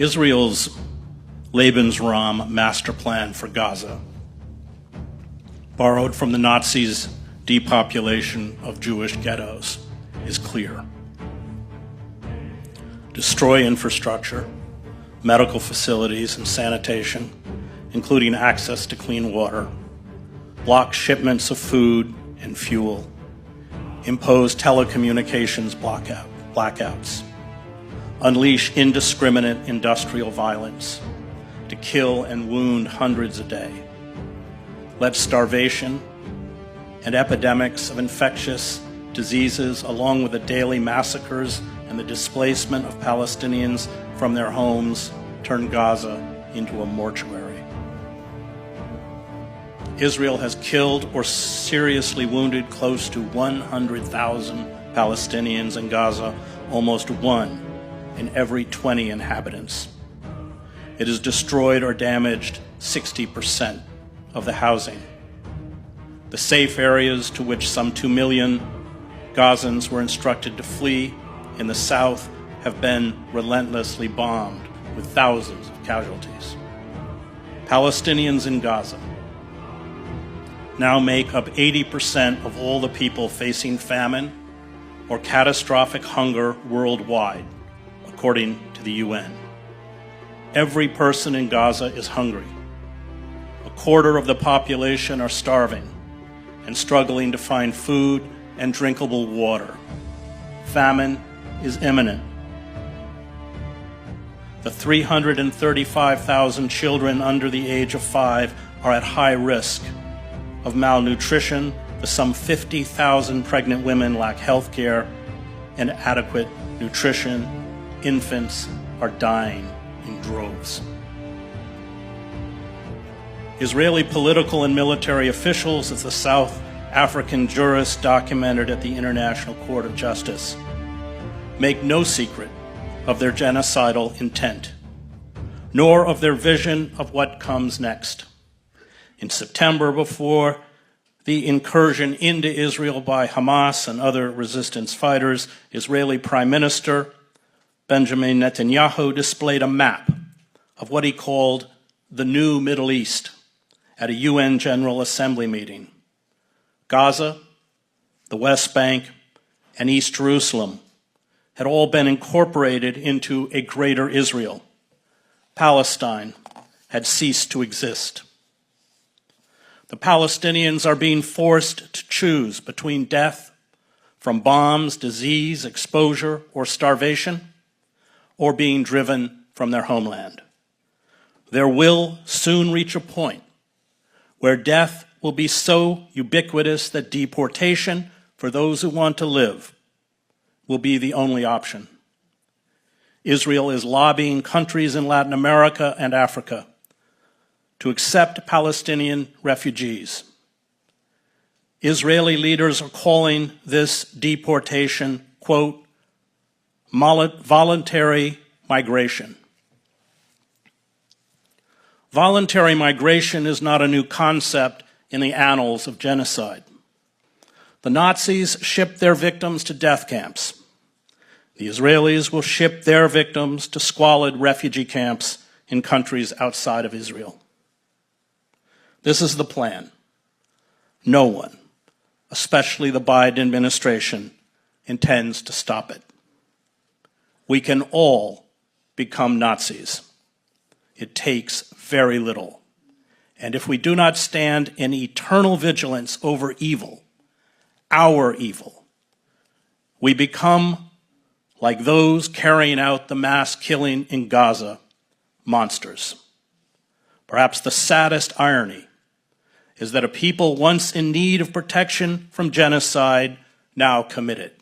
Israel's Lebensraum master plan for Gaza, borrowed from the Nazis' depopulation of Jewish ghettos, is clear. Destroy infrastructure, medical facilities, and sanitation, including access to clean water, block shipments of food and fuel, impose telecommunications blackouts, unleash indiscriminate industrial violence to kill and wound hundreds a day, let starvation and epidemics of infectious diseases, along with the daily massacres and the displacement of Palestinians from their homes, turn Gaza into a mortuary. Israel has killed or seriously wounded close to 100,000 Palestinians in Gaza, almost 1 in every 20 inhabitants. It has destroyed or damaged 60% of the housing. The safe areas to which some 2 million Gazans were instructed to flee in the south have been relentlessly bombed with thousands of casualties. Palestinians in Gaza now make up 80% of all the people facing famine or catastrophic hunger worldwide, according to the UN. Every person in Gaza is hungry. A quarter of the population are starving and struggling to find food and drinkable water. Famine is imminent. The 335,000 children under the age of 5 are at high risk of malnutrition. The some 50,000 pregnant women lack health care and adequate nutrition. Infants are dying in droves. Israeli political and military officials, as the South African jurists documented at the International Court of Justice, make no secret of their genocidal intent, nor of their vision of what comes next. In September, before the incursion into Israel by Hamas and other resistance fighters, Israeli Prime Minister Benjamin Netanyahu displayed a map of what he called the new Middle East at a UN General Assembly meeting. Gaza, the West Bank, and East Jerusalem had all been incorporated into a greater Israel. Palestine had ceased to exist. The Palestinians are being forced to choose between death from bombs, disease, exposure, or starvation, or being driven from their homeland. There will soon reach a point where death will be so ubiquitous that deportation for those who want to live will be the only option. Israel is lobbying countries in Latin America and Africa to accept Palestinian refugees. Israeli leaders are calling this deportation, quote, voluntary migration. Voluntary migration is not a new concept in the annals of genocide. The Nazis shipped their victims to death camps. The Israelis will ship their victims to squalid refugee camps in countries outside of Israel. This is the plan. No one, especially the Biden administration, intends to stop it. We can all become Nazis. It takes very little. And if we do not stand in eternal vigilance over evil, our evil, we become, like those carrying out the mass killing in Gaza, monsters. Perhaps the saddest irony is that a people once in need of protection from genocide now commit it.